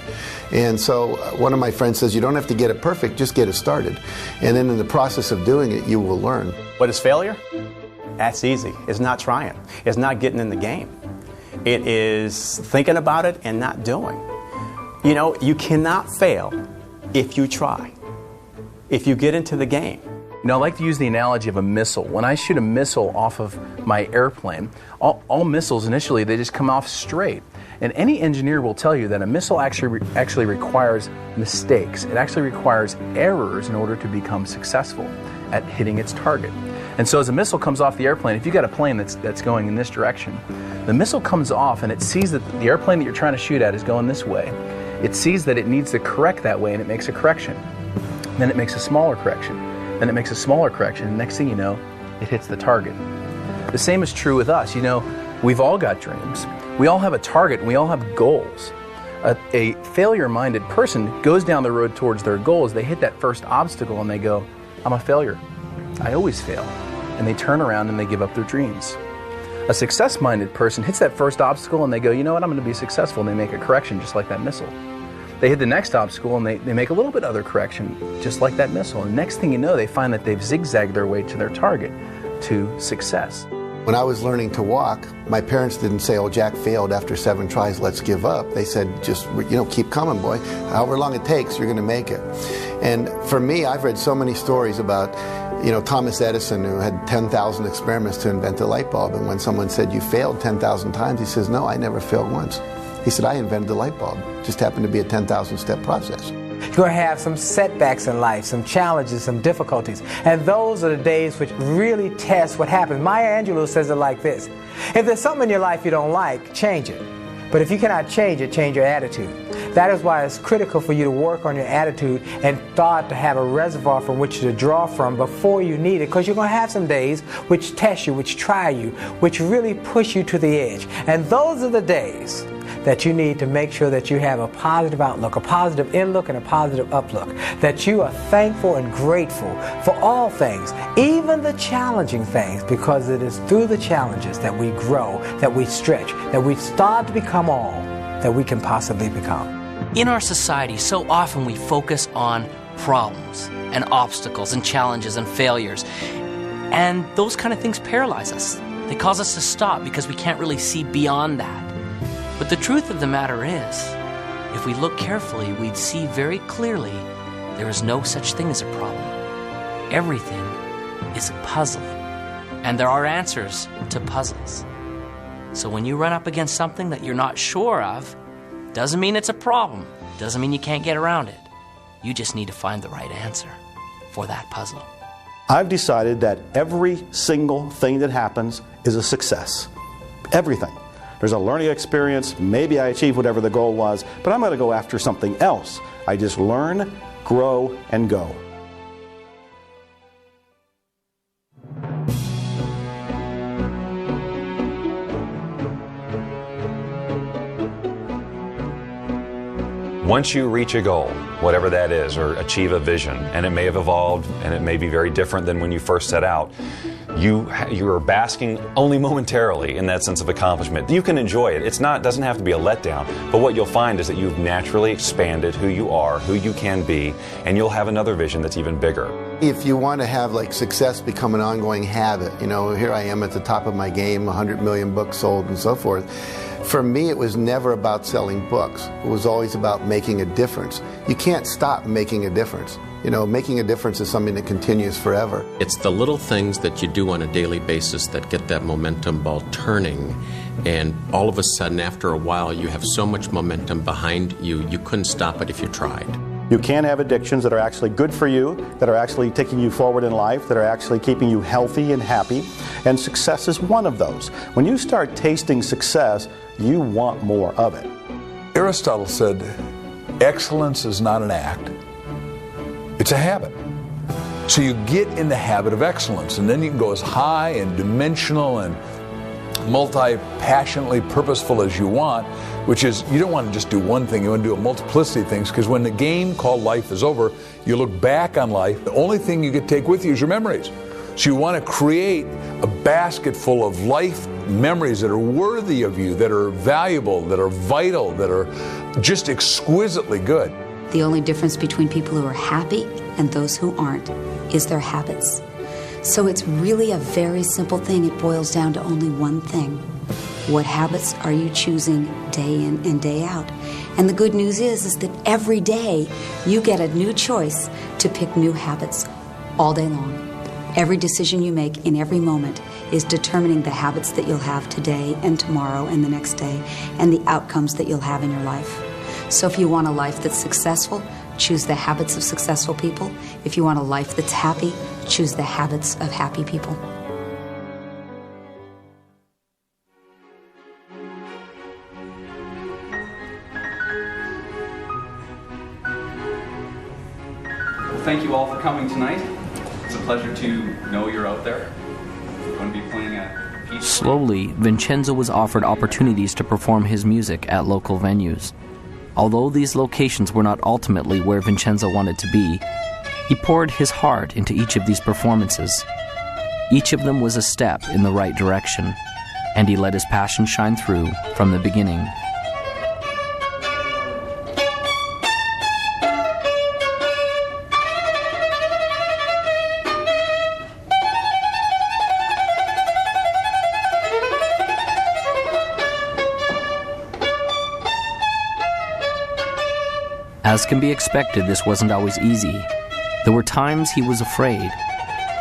And so one of my friends says, you don't have to get it perfect, just get it started. And then in the process of doing it, you will learn. What is failure? That's easy. It's not trying. It's not getting in the game. It is thinking about it and not doing. You know, you cannot fail if you try, if you get into the game. You know, I like to use the analogy of a missile. When I shoot a missile off of my airplane, all missiles initially, they just come off straight. And any engineer will tell you that a missile actually requires mistakes. It actually requires errors in order to become successful at hitting its target. And so as a missile comes off the airplane, if you've got a plane that's going in this direction, the missile comes off and it sees that the airplane that you're trying to shoot at is going this way. It sees that it needs to correct that way, and it makes a correction. Then it makes a smaller correction. Then it makes a smaller correction, and next thing you know, it hits the target. The same is true with us. You know, we've all got dreams. We all have a target, and we all have goals. A failure-minded person goes down the road towards their goals. They hit that first obstacle, and they go, I'm a failure. I always fail. And they turn around and they give up their dreams. A success-minded person hits that first obstacle, and they go, you know what, I'm going to be successful, and they make a correction just like that missile. They hit the next obstacle and they make a little bit other correction, just like that missile. And next thing you know, they find that they've zigzagged their way to their target, to success. When I was learning to walk, my parents didn't say, oh, Jack failed after 7 tries, let's give up. They said, just, keep coming, boy. However long it takes, you're going to make it. And for me, I've read so many stories about, Thomas Edison, who had 10,000 experiments to invent the light bulb. And when someone said, you failed 10,000 times, he says, no, I never failed once. He said, I invented the light bulb. It just happened to be a 10,000-step process. You're going to have some setbacks in life, some challenges, some difficulties. And those are the days which really test what happens. Maya Angelou says it like this. If there's something in your life you don't like, change it. But if you cannot change it, change your attitude. That is why it's critical for you to work on your attitude and start to have a reservoir from which to draw from before you need it. Because you're going to have some days which test you, which try you, which really push you to the edge. And those are the days that you need to make sure that you have a positive outlook, a positive in-look, and a positive uplook. That you are thankful and grateful for all things, even the challenging things, because it is through the challenges that we grow, that we stretch, that we start to become all that we can possibly become. In our society, so often we focus on problems and obstacles and challenges and failures. And those kind of things paralyze us. They cause us to stop because we can't really see beyond that. But the truth of the matter is, if we look carefully, we'd see very clearly there is no such thing as a problem. Everything is a puzzle. And there are answers to puzzles. So when you run up against something that you're not sure of, doesn't mean it's a problem. Doesn't mean you can't get around it. You just need to find the right answer for that puzzle. I've decided that every single thing that happens is a success. Everything. There's a learning experience. Maybe I achieved whatever the goal was, but I'm going to go after something else. I just learn, grow, and go. Once you reach a goal, whatever that is, or achieve a vision, and it may have evolved and it may be very different than when you first set out, you are basking only momentarily in that sense of accomplishment. You can enjoy it. It doesn't have to be a letdown, but what you'll find is that you've naturally expanded who you are, who you can be, and you'll have another vision that's even bigger. If you want to have like success become an ongoing habit, you know, here I am at the top of my game, 100 million books sold and so forth. For me, it was never about selling books. It was always about making a difference. You can't stop making a difference. You know, making a difference is something that continues forever. It's the little things that you do on a daily basis that get that momentum ball turning. And all of a sudden, after a while, you have so much momentum behind you, you couldn't stop it if you tried. You can have addictions that are actually good for you, that are actually taking you forward in life, that are actually keeping you healthy and happy, and success is one of those. When you start tasting success, you want more of it. Aristotle said, excellence is not an act, it's a habit. So you get in the habit of excellence, and then you can go as high and dimensional and multi-passionately purposeful as you want, which is, you don't want to just do one thing, you want to do a multiplicity of things, because when the game called life is over, you look back on life, the only thing you can take with you is your memories. So you want to create a basket full of life memories that are worthy of you, that are valuable, that are vital, that are just exquisitely good. The only difference between people who are happy and those who aren't is their habits. So it's really a very simple thing. It boils down to only one thing. What habits are you choosing day in and day out? And the good news is that every day you get a new choice to pick new habits all day long. Every decision you make in every moment is determining the habits that you'll have today and tomorrow and the next day, and the outcomes that you'll have in your life. So if you want a life that's successful, choose the habits of successful people. If you want a life that's happy, choose the habits of happy people. Well, thank you all for coming tonight. It's a pleasure to know you're out there. We're going to be playing a piece. Slowly, Vincenzo was offered opportunities to perform his music at local venues. Although these locations were not ultimately where Vincenzo wanted to be, he poured his heart into each of these performances. Each of them was a step in the right direction, and he let his passion shine through from the beginning. As can be expected, this wasn't always easy. There were times he was afraid,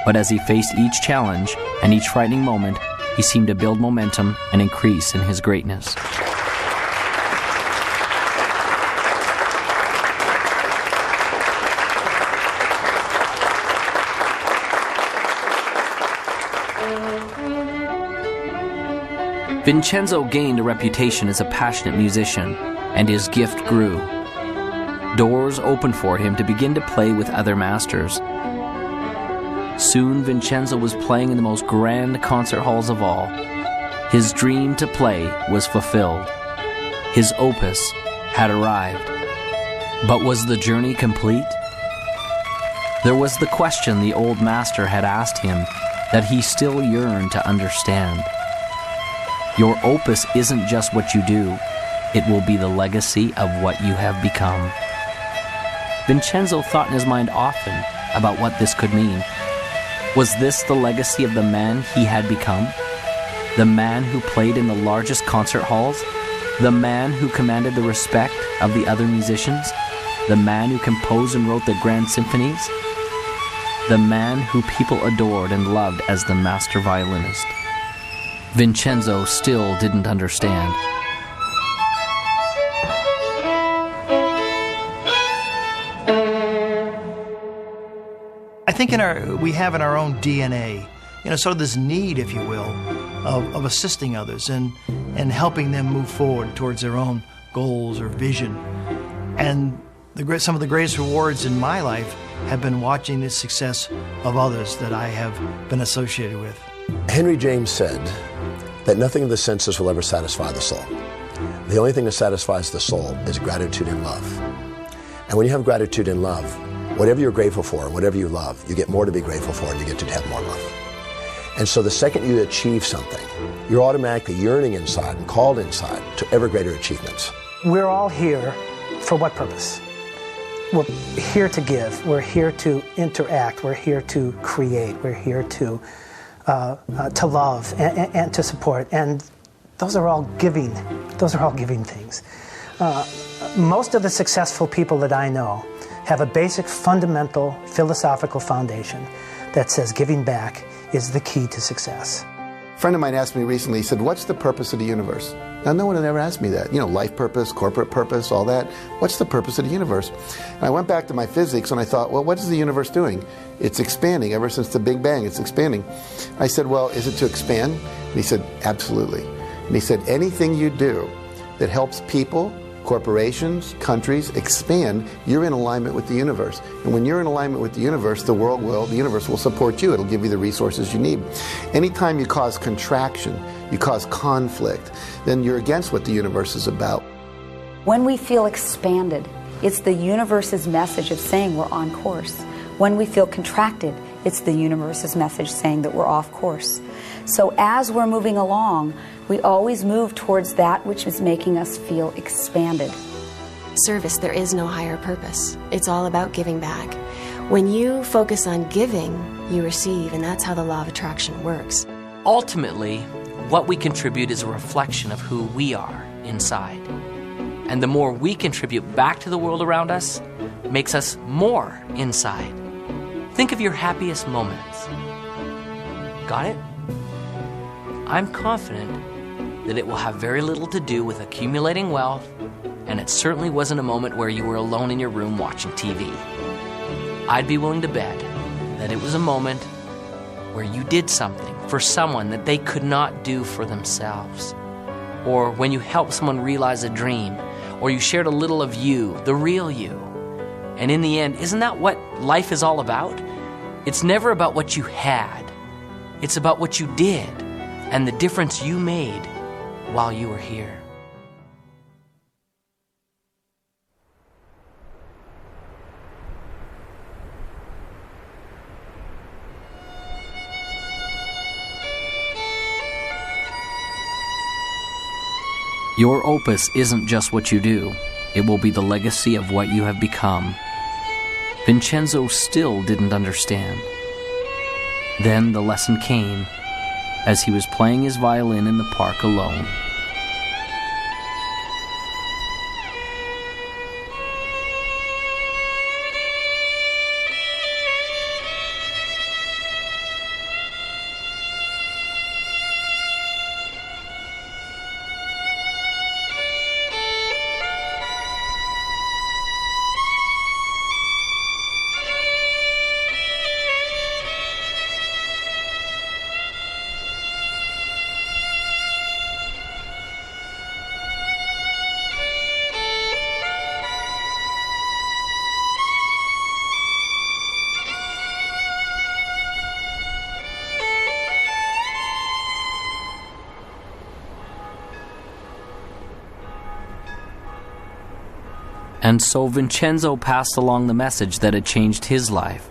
but as he faced each challenge and each frightening moment, he seemed to build momentum and increase in his greatness. Vincenzo gained a reputation as a passionate musician, and his gift grew. Doors opened for him to begin to play with other masters. Soon, Vincenzo was playing in the most grand concert halls of all. His dream to play was fulfilled. His opus had arrived. But was the journey complete? There was the question the old master had asked him that he still yearned to understand. Your opus isn't just what you do, it will be the legacy of what you have become. Vincenzo thought in his mind often about what this could mean. Was this the legacy of the man he had become? The man who played in the largest concert halls? The man who commanded the respect of the other musicians? The man who composed and wrote the grand symphonies? The man who people adored and loved as the master violinist? Vincenzo still didn't understand. I think we have in our own DNA, sort of this need, if you will, of assisting others and helping them move forward towards their own goals or vision. And some of the greatest rewards in my life have been watching the success of others that I have been associated with. Henry James said that nothing of the senses will ever satisfy the soul. The only thing that satisfies the soul is gratitude and love. And when you have gratitude and love, whatever you're grateful for, whatever you love, you get more to be grateful for and you get to have more love. And so the second you achieve something, you're automatically yearning inside and called inside to ever greater achievements. We're all here for what purpose? we're here to give, we're here to interact, we're here to create, we're here to love and to support, and those are all giving things. Most of the successful people that I know have a basic fundamental philosophical foundation that says giving back is the key to success. A friend of mine asked me recently, he said, what's the purpose of the universe? Now, no one had ever asked me that. You know, life purpose, corporate purpose, all that. What's the purpose of the universe? And I went back to my physics and I thought, well, what is the universe doing? It's expanding. Ever since the Big Bang, it's expanding. I said, well, is it to expand? And he said, absolutely. And he said, anything you do that helps people, corporations, countries expand, you're in alignment with the universe. And when you're in alignment with the universe, the universe will support you. It'll give you the resources you need. Anytime you cause contraction, you cause conflict, then you're against what the universe is about. When we feel expanded, it's the universe's message of saying we're on course. When we feel contracted, it's the universe's message saying that we're off course. So as we're moving along, we always move towards that which is making us feel expanded. Service, there is no higher purpose. It's all about giving back. When you focus on giving, you receive, and that's how the law of attraction works. Ultimately, what we contribute is a reflection of who we are inside. And the more we contribute back to the world around us, makes us more inside. Think of your happiest moments. Got it? I'm confident that it will have very little to do with accumulating wealth, and it certainly wasn't a moment where you were alone in your room watching TV. I'd be willing to bet that it was a moment where you did something for someone that they could not do for themselves, or when you helped someone realize a dream, or you shared a little of you, the real you. And in the end, isn't that what life is all about? It's never about what you had. It's about what you did and the difference you made while you were here. Your opus isn't just what you do. It will be the legacy of what you have become. Vincenzo still didn't understand. Then the lesson came as he was playing his violin in the park alone. And so Vincenzo passed along the message that had changed his life.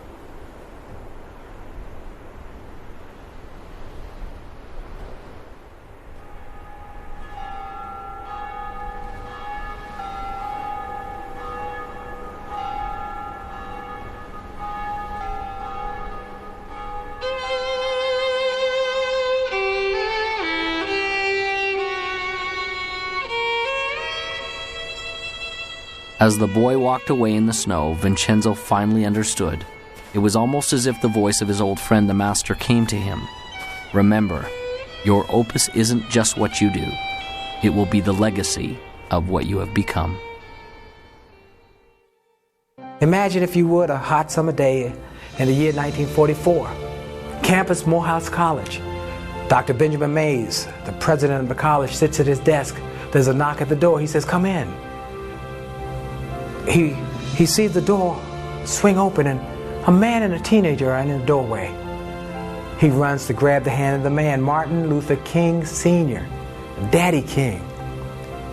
As the boy walked away in the snow, Vincenzo finally understood. It was almost as if the voice of his old friend, the master, came to him. Remember, your opus isn't just what you do. It will be the legacy of what you have become. Imagine, if you would, a hot summer day in the year 1944. Campus, Morehouse College. Dr. Benjamin Mays, the president of the college, sits at his desk. There's a knock at the door. He says, "Come in." He sees the door swing open and a man and a teenager are in the doorway. He runs to grab the hand of the man, Martin Luther King Sr., Daddy King.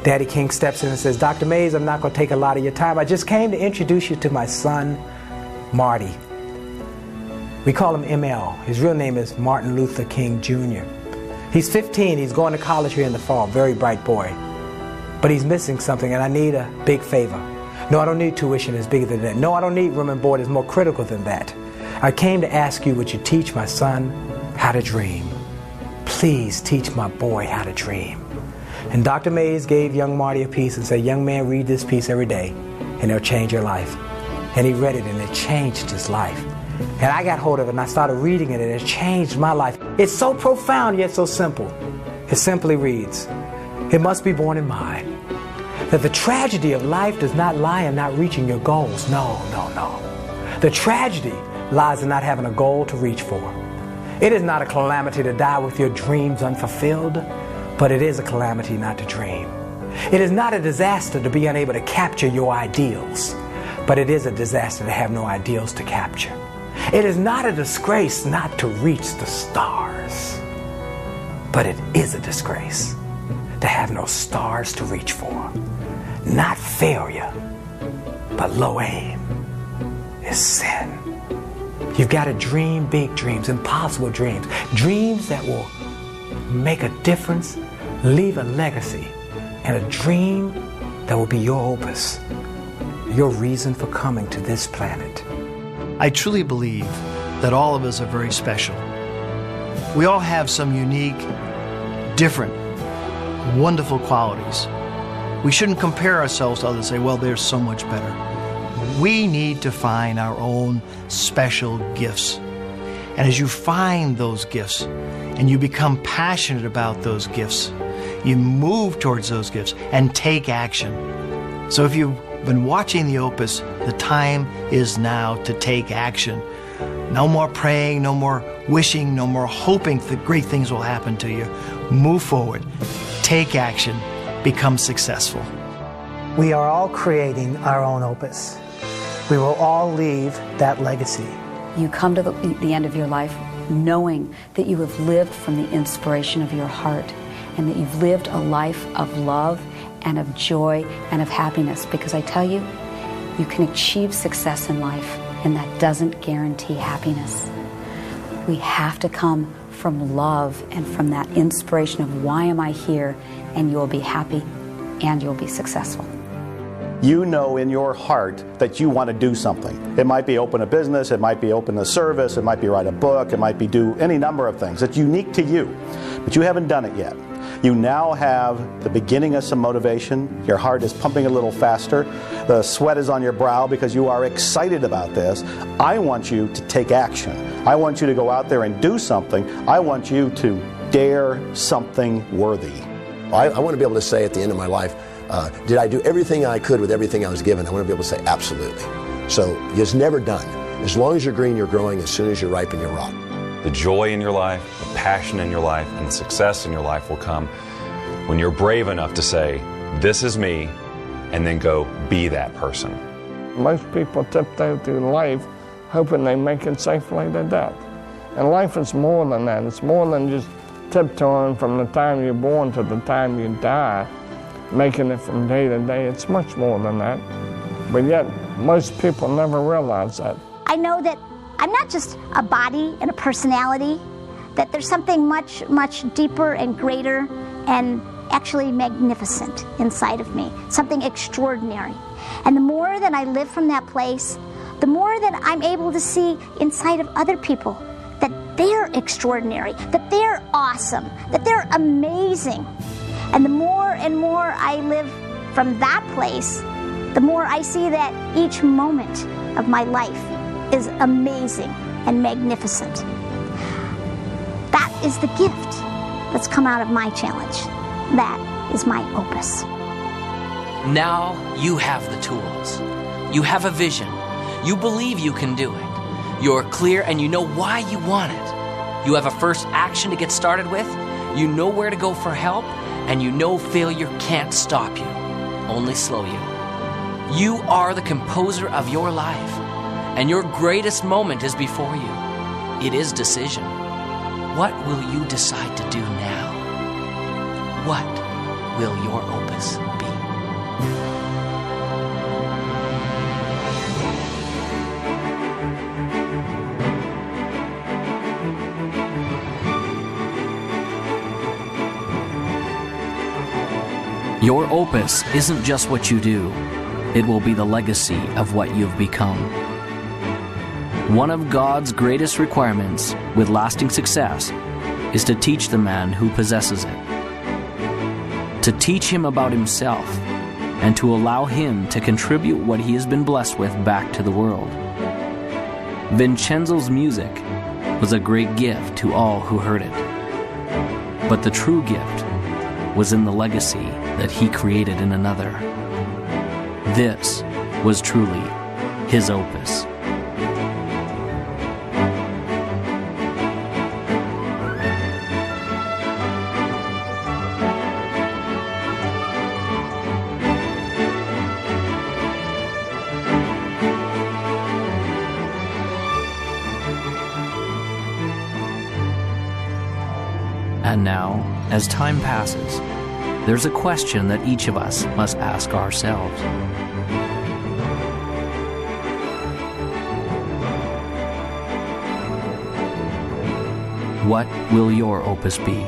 Daddy King steps in and says, "Dr. Mays, I'm not going to take a lot of your time. I just came to introduce you to my son, Marty." We call him ML. His real name is Martin Luther King Jr. He's 15. He's going to college here in the fall. Very bright boy. But he's missing something, and I need a big favor. No, I don't need tuition that's bigger than that. No, I don't need room and board that's more critical than that. I came to ask you, would you teach my son how to dream? Please teach my boy how to dream. And Dr. Mays gave young Marty a piece and said, young man, read this piece every day and it'll change your life. And he read it and it changed his life. And I got hold of it and I started reading it and it changed my life. It's so profound yet so simple. It simply reads, it must be borne in mind that the tragedy of life does not lie in not reaching your goals. No, no, no. The tragedy lies in not having a goal to reach for. It is not a calamity to die with your dreams unfulfilled, but it is a calamity not to dream. It is not a disaster to be unable to capture your ideals, but it is a disaster to have no ideals to capture. It is not a disgrace not to reach the stars, but it is a disgrace to have no stars to reach for. Not failure, but low aim is sin. You've got to dream big dreams, impossible dreams, dreams that will make a difference, leave a legacy, and a dream that will be your opus, your reason for coming to this planet. I truly believe that all of us are very special. We all have some unique, different, wonderful qualities. We shouldn't compare ourselves to others and say, well, they're so much better. We need to find our own special gifts. And as you find those gifts and you become passionate about those gifts, you move towards those gifts and take action. So if you've been watching the Opus, the time is now to take action. No more praying, no more wishing, no more hoping that great things will happen to you. Move forward, take action, become successful. We are all creating our own opus. We will all leave that legacy. You come to the end of your life knowing that you have lived from the inspiration of your heart and that you've lived a life of love and of joy and of happiness. Because I tell you, you can achieve success in life, and that doesn't guarantee happiness. We have to come from love and from that inspiration of why am I here, and you'll be happy and you'll be successful. You know in your heart that you want to do something. It might be open a business, it might be open a service, it might be write a book, it might be do any number of things. It's unique to you, but you haven't done it yet. You now have the beginning of some motivation. Your heart is pumping a little faster. The sweat is on your brow because you are excited about this. I want you to take action. I want you to go out there and do something. I want you to dare something worthy. I want to be able to say at the end of my life, did I do everything I could with everything I was given? I want to be able to say absolutely. So it's never done. As long as you're green, you're growing. As soon as you're ripe, you're raw. The joy in your life, the passion in your life, and the success in your life will come when you're brave enough to say, this is me, and then go be that person. Most people tiptoe through life hoping they make it safely to death. And life is more than that. It's more than just tiptoeing from the time you're born to the time you die, making it from day to day. It's much more than that. But yet, most people never realize that. I know that I'm not just a body and a personality, that there's something much, much deeper and greater and actually magnificent inside of me, something extraordinary. And the more that I live from that place, the more that I'm able to see inside of other people that they're extraordinary, that they're awesome, that they're amazing. And the more and more I live from that place, the more I see that each moment of my life is amazing and magnificent. That is the gift that's come out of my challenge. That is my opus. Now you have the tools. You have a vision. You believe you can do it. You're clear and you know why you want it. You have a first action to get started with. You know where to go for help. And you know failure can't stop you, only slow you. You are the composer of your life. And your greatest moment is before you. It is decision. What will you decide to do now? What will your opus be? Your opus isn't just what you do. it will be the legacy of what you've become. One of God's greatest requirements with lasting success is to teach the man who possesses it, to teach him about himself, and to allow him to contribute what he has been blessed with back to the world. Vincenzo's music was a great gift to all who heard it. But the true gift was in the legacy that he created in another. This was truly his opus. And now, as time passes, there's a question that each of us must ask ourselves. What will your opus be?